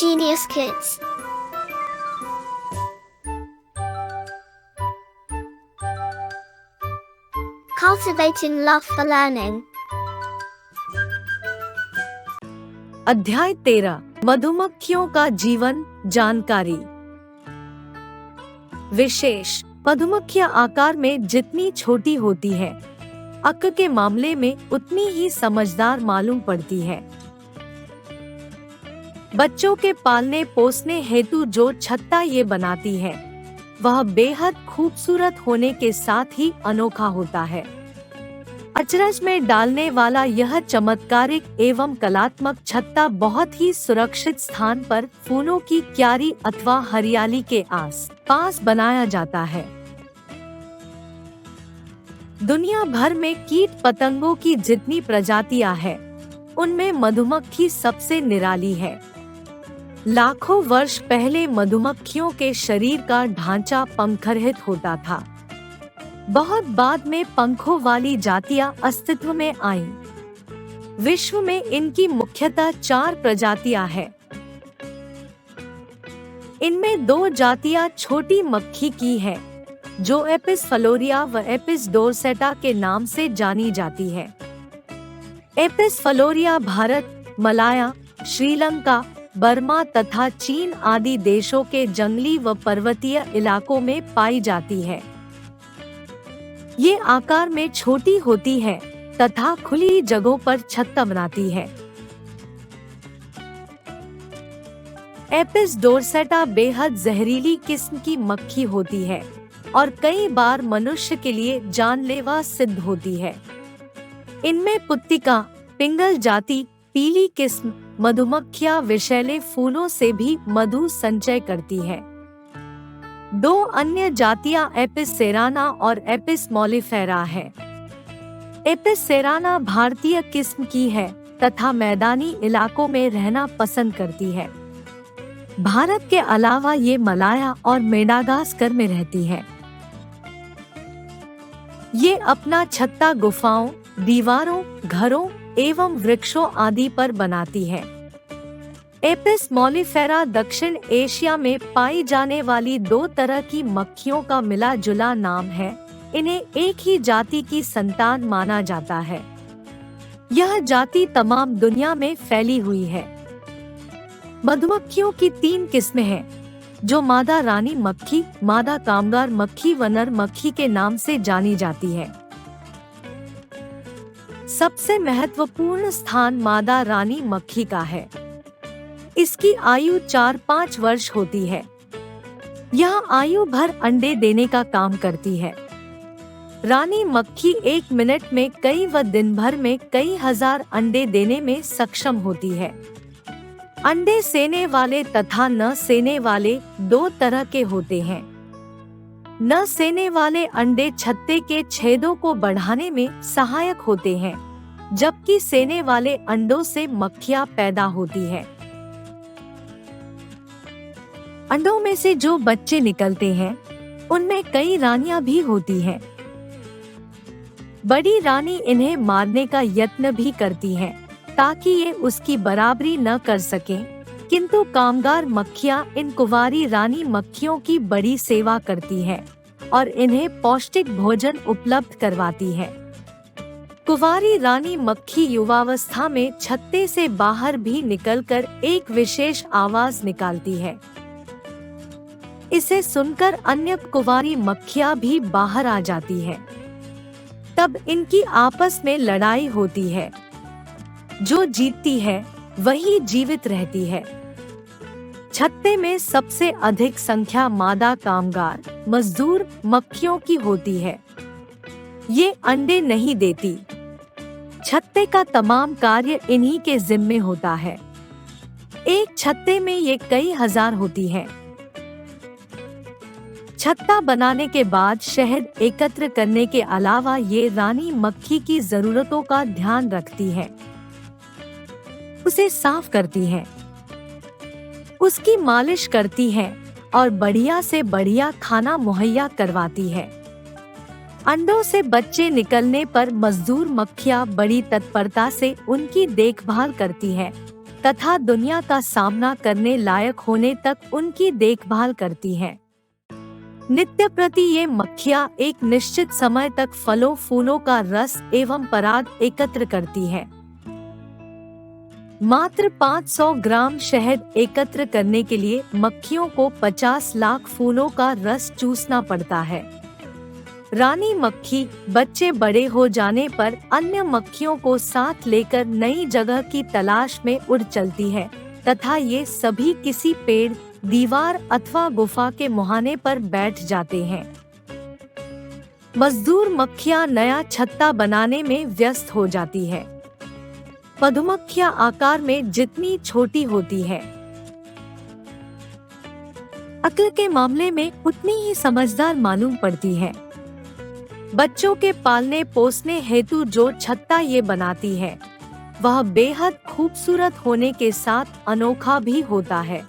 Genius Kids. Cultivating love for learning. अध्याय 13 मधुमक्खियों का जीवन जानकारी। विशेष मधुमक्खियां आकार में जितनी छोटी होती है, अक्क के मामले में उतनी ही समझदार मालूम पड़ती है। बच्चों के पालने पोसने हेतु जो छत्ता ये बनाती है, वह बेहद खूबसूरत होने के साथ ही अनोखा होता है। अचरज में डालने वाला यह चमत्कारिक एवं कलात्मक छत्ता बहुत ही सुरक्षित स्थान पर फूलों की क्यारी अथवा हरियाली के आस पास बनाया जाता है। दुनिया भर में कीट पतंगों की जितनी प्रजातियां हैं, उनमें मधुमक्खी सबसे निराली है। लाखों वर्ष पहले मधुमक्खियों के शरीर का ढांचा पंखरहित होता था। बहुत बाद में पंखों वाली जातियां अस्तित्व में आईं। विश्व में इनकी मुख्यतः 4 प्रजातियां हैं। इनमें 2 जातियां छोटी मक्खी की हैं, जो एपिस फ्लोरिया व एपिस डोरसेटा के नाम से जानी जाती है। एपिस फ्लोरिया भारत, मलाया, श्रीलंका, बर्मा तथा चीन आदि देशों के जंगली व पर्वतीय इलाकों में पाई जाती है। ये आकार में छोटी होती है तथा खुली जगहों पर छत्ता बनाती है। एपिस डोरसेटा बेहद जहरीली किस्म की मक्खी होती है और कई बार मनुष्य के लिए जानलेवा सिद्ध होती है। इनमें पुत्तिका, पिंगल जाति, पीली किस्म मधुमक्खियां विषैले फूलों से भी मधु संचय करती है। 2 अन्य जातियां एपिस सेराना और एपिस मॉलिफेरा है। एपिस सेराना भारतीय किस्म की है तथा मैदानी इलाकों में रहना पसंद करती है। भारत के अलावा ये मलाया और मेडागास्कर में रहती है। ये अपना छत्ता गुफाओं, दीवारों, घरों एवं वृक्षों आदि पर बनाती है। एपिस मॉलिफेरा दक्षिण एशिया में पाई जाने वाली 2 तरह की मक्खियों का मिला जुला नाम है। इन्हें एक ही जाति की संतान माना जाता है। यह जाति तमाम दुनिया में फैली हुई है। मधुमक्खियों की 3 किस्में हैं, जो मादा रानी मक्खी, मादा कामगार मक्खी व नर मक्खी के नाम से जानी जाती है। सबसे महत्वपूर्ण स्थान मादा रानी मक्खी का है। इसकी आयु 4-5 वर्ष होती है। यह आयु भर अंडे देने का काम करती है। रानी मक्खी 1 मिनट में कई व दिन भर में कई हजार अंडे देने में सक्षम होती है। अंडे सेने वाले तथा न सेने वाले 2 तरह के होते हैं। न सेने वाले अंडे छत्ते के छेदों को बढ़ाने में सहायक होते हैं, जबकि सेने वाले अंडों से मक्खियां पैदा होती है। अंडों में से जो बच्चे निकलते हैं, उनमें कई रानियां भी होती हैं। बड़ी रानी इन्हें मारने का यत्न भी करती है, ताकि ये उसकी बराबरी न कर सकें, किंतु कामगार मक्खियां इन कुंवारी रानी मक्खियों की बड़ी सेवा करती है और इन्हें पौष्टिक भोजन उपलब्ध करवाती है। कुंवारी रानी मक्खी युवावस्था में छत्ते से बाहर भी निकलकर एक विशेष आवाज निकालती है। इसे सुनकर अन्य कुंवारी मक्खियां भी बाहर आ जाती है। तब इनकी आपस में लड़ाई होती है। जो जीतती है वही जीवित रहती है। छत्ते में सबसे अधिक संख्या मादा कामगार मजदूर मक्खियों की होती है। ये अंडे नहीं देती। छत्ते का तमाम कार्य इन्हीं के जिम्मे होता है। एक छत्ते में ये कई हजार होती हैं। छत्ता बनाने के बाद शहद एकत्र करने के अलावा ये रानी मक्खी की जरूरतों का ध्यान रखती है। उसे साफ करती है, उसकी मालिश करती है और बढ़िया से बढ़िया खाना मुहैया करवाती है। अंडों से बच्चे निकलने पर मजदूर मक्खियां बड़ी तत्परता से उनकी देखभाल करती है तथा दुनिया का सामना करने लायक होने तक उनकी देखभाल करती हैं। नित्य प्रति ये मक्खियाँ एक निश्चित समय तक फलों फूलों का रस एवं पराग एकत्र करती हैं। मात्र 500 ग्राम शहद एकत्र करने के लिए मक्खियों को 50 लाख फूलों का रस चूसना पड़ता है। रानी मक्खी बच्चे बड़े हो जाने पर अन्य मक्खियों को साथ लेकर नई जगह की तलाश में उड़ चलती है तथा ये सभी किसी पेड़, दीवार अथवा गुफा के मुहाने पर बैठ जाते हैं। मजदूर मक्खियां नया छत्ता बनाने में व्यस्त हो जाती है। मधुमक्खियां आकार में जितनी छोटी होती है, अक्ल के मामले में उतनी ही समझदार मालूम पड़ती है। बच्चों के पालने पोसने हेतु जो छत्ता ये बनाती है वह बेहद खूबसूरत होने के साथ अनोखा भी होता है।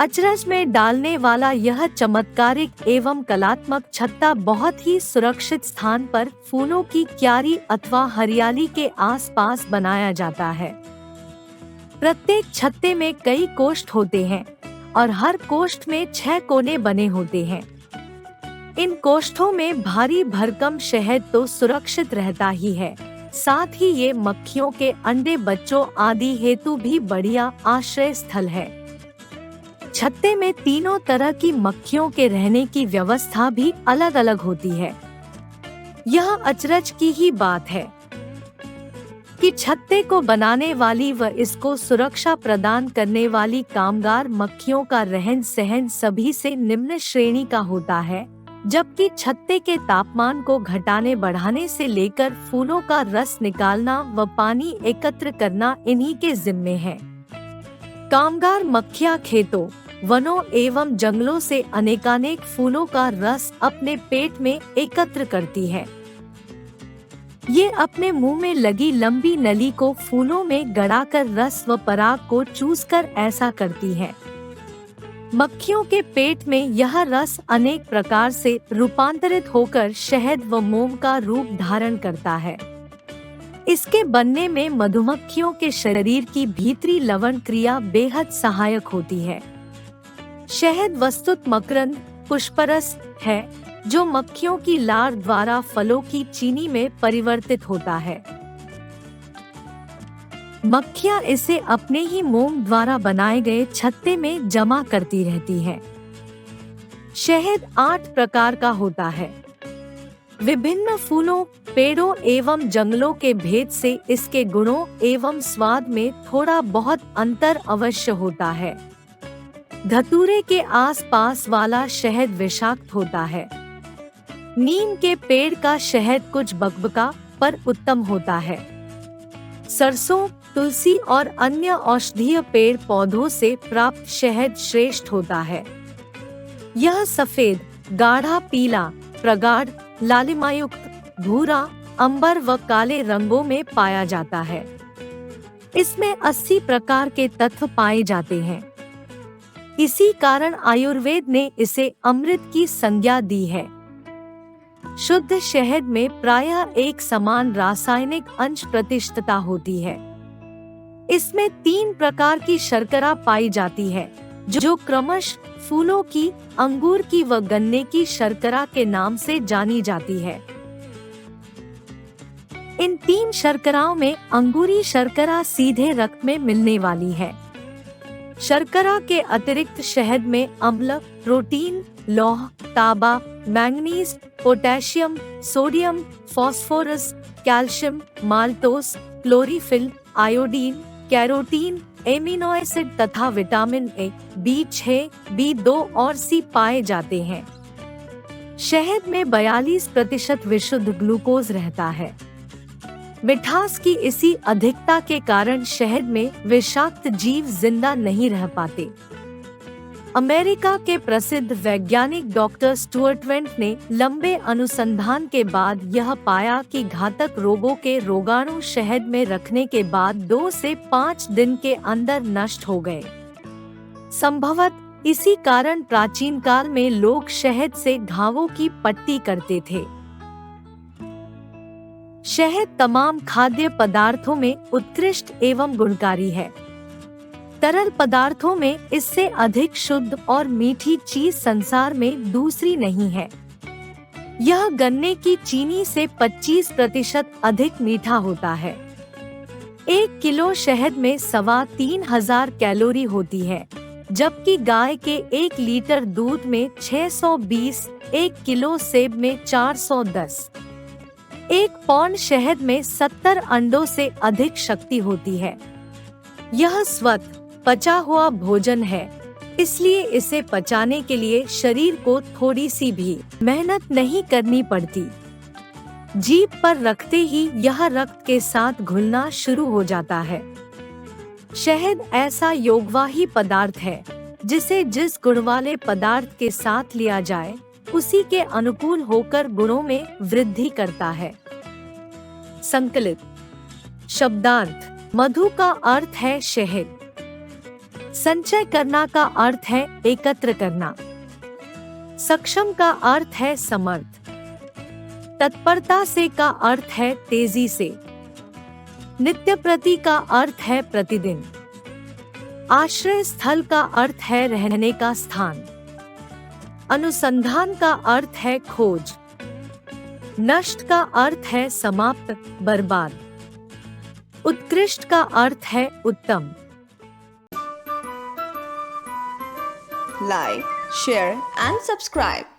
अचरज में डालने वाला यह चमत्कारिक एवं कलात्मक छत्ता बहुत ही सुरक्षित स्थान पर फूलों की क्यारी अथवा हरियाली के आसपास बनाया जाता है। प्रत्येक छत्ते में कई कोष्ठ होते हैं और हर कोष्ठ में 6 कोने बने होते हैं। इन कोष्ठों में भारी भरकम शहद तो सुरक्षित रहता ही है, साथ ही ये मक्खियों के अंडे बच्चों आदि हेतु भी बढ़िया आश्रय स्थल है। छत्ते में तीनों तरह की मक्खियों के रहने की व्यवस्था भी अलग अलग होती है। यह अचरज की ही बात है कि छत्ते को बनाने वाली व इसको सुरक्षा प्रदान करने वाली कामगार मक्खियों का रहन सहन सभी से निम्न श्रेणी का होता है, जबकि छत्ते के तापमान को घटाने बढ़ाने से लेकर फूलों का रस निकालना व पानी एकत्र करना इन्हीं के जिम्मे है। कामगार मक्खियां खेतों, वनों एवं जंगलों से अनेकानेक फूलों का रस अपने पेट में एकत्र करती है। ये अपने मुंह में लगी लंबी नली को फूलों में गड़ाकर रस व पराग को चूसकर ऐसा करती है। मक्खियों के पेट में यह रस अनेक प्रकार से रूपांतरित होकर शहद व मोम का रूप धारण करता है। इसके बनने में मधुमक्खियों के शरीर की भीतरी लवण क्रिया बेहद सहायक होती है। शहद वस्तुत मकरंद पुष्परस है जो मक्खियों की लार द्वारा फलों की चीनी में परिवर्तित होता है। मक्खियां इसे अपने ही मोम द्वारा बनाए गए छत्ते में जमा करती रहती हैं। शहद 8 प्रकार का होता है। विभिन्न फूलों, पेड़ों एवं जंगलों के भेद से इसके गुणों एवं स्वाद में थोड़ा बहुत अंतर अवश्य होता है। धतूरे के आसपास वाला शहद विषाक्त होता है। नीम के पेड़ का शहद कुछ बकबका पर उत्तम होता है। सरसों, तुलसी और अन्य औषधीय पेड़ पौधों से प्राप्त शहद श्रेष्ठ होता है। यह सफेद, गाढ़ा पीला, प्रगाढ़, लालिमायुक्त, भूरा, अंबर व काले रंगों में पाया जाता है। इसमें 80 प्रकार के तत्व पाए जाते हैं। इसी कारण आयुर्वेद ने इसे अमृत की संज्ञा दी है। शुद्ध शहद में प्रायः एक समान रासायनिक अंश प्रतिशतता होती है। इसमें 3 प्रकार की शर्करा पाई जाती है जो क्रमश फूलों की, अंगूर की व गन्ने की शर्करा के नाम से जानी जाती है। इन 3 शर्कराओं में अंगूरी शर्करा सीधे रक्त में मिलने वाली है। शर्करा के अतिरिक्त शहद में अम्ल, प्रोटीन, लौह, तांबा, manganese, potassium, sodium, phosphorus, calcium, maltose, chlorophyll, iodine, carotene, amino acid तथा विटामिन ए, B6, B2 और C पाए जाते हैं। शहद में 42% विशुद्ध ग्लूकोज रहता है। मिठास की इसी अधिकता के कारण शहद में विषाक्त जीव जिंदा नहीं रह पाते। अमेरिका के प्रसिद्ध वैज्ञानिक डॉक्टर स्टुअर्ट वेंट ने लंबे अनुसंधान के बाद यह पाया कि घातक रोगों के रोगाणु शहद में रखने के बाद 2 से 5 दिन के अंदर नष्ट हो गए। संभवतः इसी कारण प्राचीन काल में लोग शहद से घावों की पट्टी करते थे। शहद तमाम खाद्य पदार्थों में उत्कृष्ट एवं गुणकारी है। तरल पदार्थों में इससे अधिक शुद्ध और मीठी चीज संसार में दूसरी नहीं है। यह गन्ने की चीनी से 25% अधिक मीठा होता है। 1 किलो शहद में 3,500 कैलोरी होती है, जबकि गाय के 1 लीटर दूध में 620, 1 किलो सेब में 410, 1 पौंड शहद में 70 अंडों से अधिक शक्ति होती है। यह स्वतः पचा हुआ भोजन है, इसलिए इसे पचाने के लिए शरीर को थोड़ी सी भी मेहनत नहीं करनी पड़ती। जीभ पर रखते ही यह रक्त के साथ घुलना शुरू हो जाता है। शहद ऐसा योगवाही पदार्थ है जिसे जिस गुण वाले पदार्थ के साथ लिया जाए उसी के अनुकूल होकर गुणों में वृद्धि करता है। संकलित शब्दार्थ। मधु का अर्थ है शहद। संचय करना का अर्थ है एकत्र करना। सक्षम का अर्थ है समर्थ। तत्परता से का अर्थ है तेजी से। नित्य प्रति का अर्थ है प्रतिदिन। आश्रय स्थल का अर्थ है रहने का स्थान। अनुसंधान का अर्थ है खोज। नष्ट का अर्थ है समाप्त, बर्बाद। उत्कृष्ट का अर्थ है उत्तम। Like, share and subscribe.